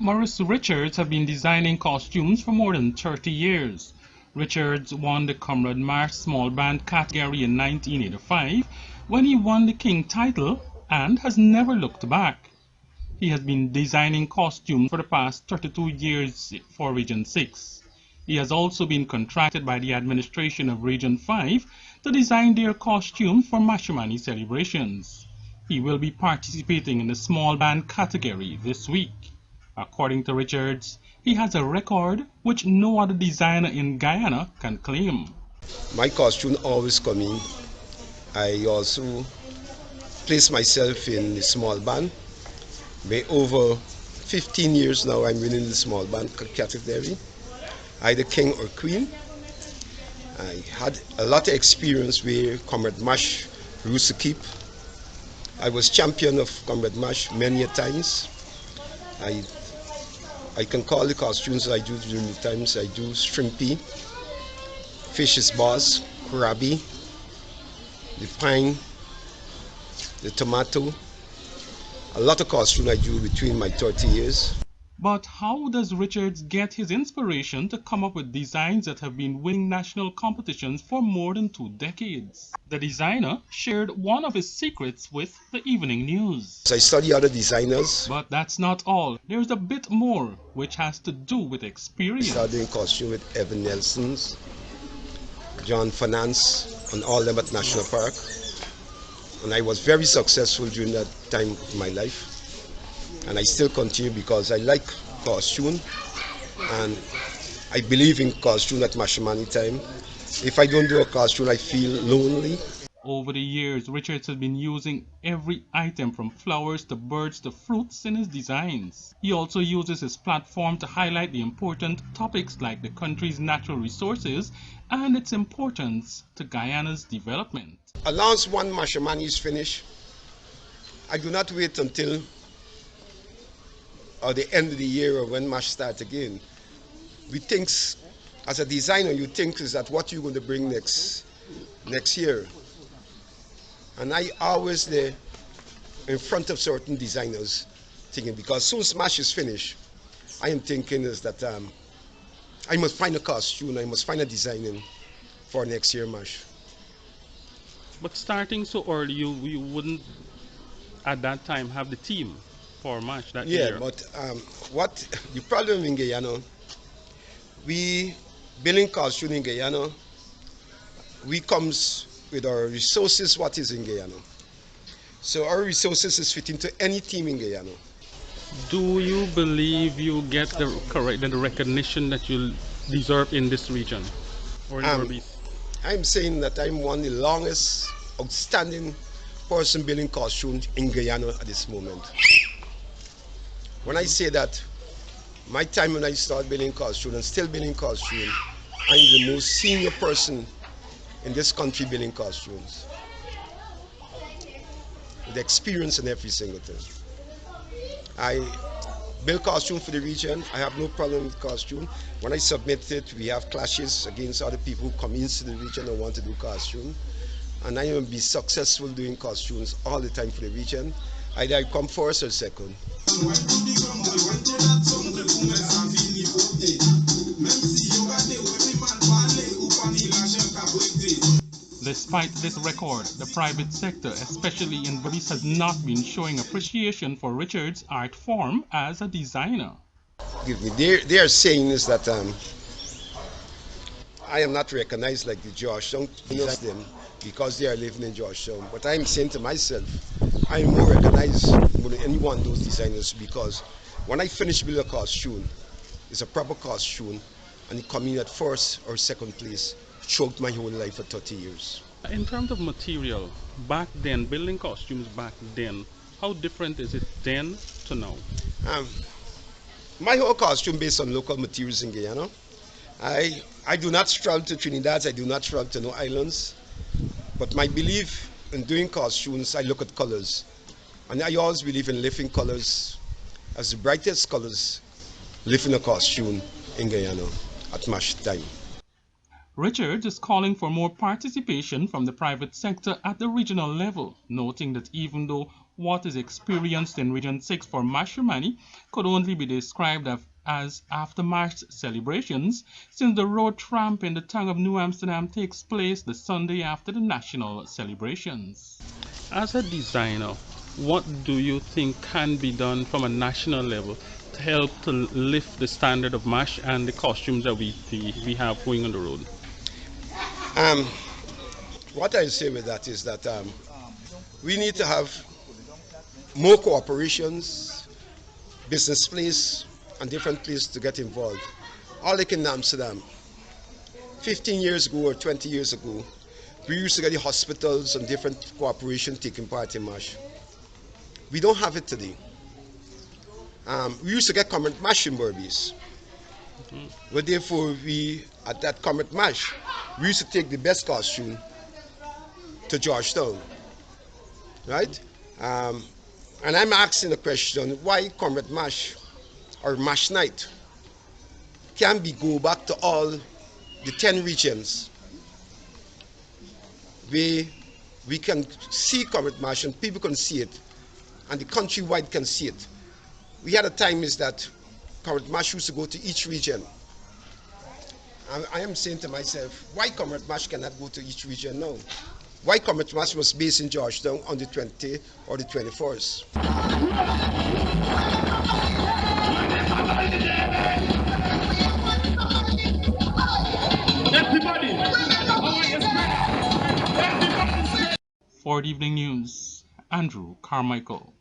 Maurice Richards have been designing costumes for more than 30 years. Richards won the Comrade Marsh Small Band category in 1985 when he won the King title and has never looked back. He has been designing costumes for the past 32 years for Region 6. He has also been contracted by the administration of Region 5 to design their costumes for Mashimani celebrations. He will be participating in the small band category this week. According to Richards, he has a record which no other designer in Guyana can claim. My costume always come in. I also place myself in the small band. By over 15 years now, I'm winning the small band category, either king or queen. I had a lot of experience with Comrade Mash Rooster Keep. I was champion of Comrade Mash many a times. I can call the costumes I do during the times. I do shrimpy, fish's bars, crabby, the pine, the tomato. A lot of costumes I do between my 30 years. But how does Richards get his inspiration to come up with designs that have been winning national competitions for more than 2 decades? The designer shared one of his secrets with the Evening News. I study other designers. But that's not all. There's a bit more, which has to do with experience. I started doing costume with Evan Nelson's, John Finance, and all them at National Park. And I was very successful during that time of my life. And I still continue because I like costume and I believe in costume at Mashimani time. If I don't do a costume, I feel lonely. Over the years, Richards has been using every item from flowers to birds to fruits in his designs. He also uses his platform to highlight the important topics like the country's natural resources and its importance to Guyana's development. Once one Mashimani is finished, I do not wait until the end of the year or when Mash starts again. We think, as a designer, you think is that what you're going to bring next year. And I always there in front of certain designers thinking, because soon as Mash is finished, I am thinking is that I must find a costume, I must find a designing for next year Mash. But starting so early, you wouldn't at that time have the team for Mash that year. Yeah, but what the problem in Guyana, we building costume in Guyana, we comes with our resources what is in Guyana. So our resources is fitting to any team in Guyana. Do you believe you get the recognition that you deserve in this region or in Berbice? I'm saying that I'm one of the longest outstanding person building costumes in Guyana at this moment. When I say that, my time when I start building costume and still building costume, I'm the most senior person in this country building costumes. With experience in every single thing. I build costume for the region. I have no problem with costume. When I submit it, we have clashes against other people who come into the region and want to do costume. And I will be successful doing costumes all the time for the region. Either I come first or second. Despite this record, the private sector, especially in Berbice, has not been showing appreciation for Richards' art form as a designer. They are saying is that I am not recognized like the Georgetown them because they are living in Georgetown. But I'm saying to myself, I am more recognized than any one of those designers because when I finish building a costume, it's a proper costume and it come in at first or second place throughout my whole life for 30 years. In terms of material, back then, building costumes back then, how different is it then to now? My whole costume based on local materials in Guyana. I do not travel to Trinidad, I do not travel to no islands, but my belief in doing costumes, I look at colors. And I always believe in lifting colors as the brightest colors, lifting a costume in Guyana at Mash time. Richards is calling for more participation from the private sector at the regional level, noting that even though what is experienced in Region 6 for Mashramani could only be described as after-Mash celebrations, since the road tramp in the town of New Amsterdam takes place the Sunday after the national celebrations. As a designer, what do you think can be done from a national level to help to lift the standard of MASH and the costumes that we have going on the road? Um, what I say with that is that we need to have more cooperations, business place, and different places to get involved. All like in Amsterdam, 15 years ago or 20 years ago, we used to get the hospitals and different cooperation taking part in MASH. We don't have it today. We used to get Comet MASH in Berbice's. But therefore, we, at that Comet MASH, we used to take the best costume to Georgetown, right? And I'm asking the question, why Comet MASH or MASH night? Can we go back to all the 10 regions where we can see Comet MASH and people can see it, and the countrywide can see it? We had a time is that Comet MASH used to go to each region. I am saying to myself, why Comet MASH cannot go to each region now? Why Comet MASH was based in Georgetown on the 20th or the 21st? For the evening news, Andrew Carmichael.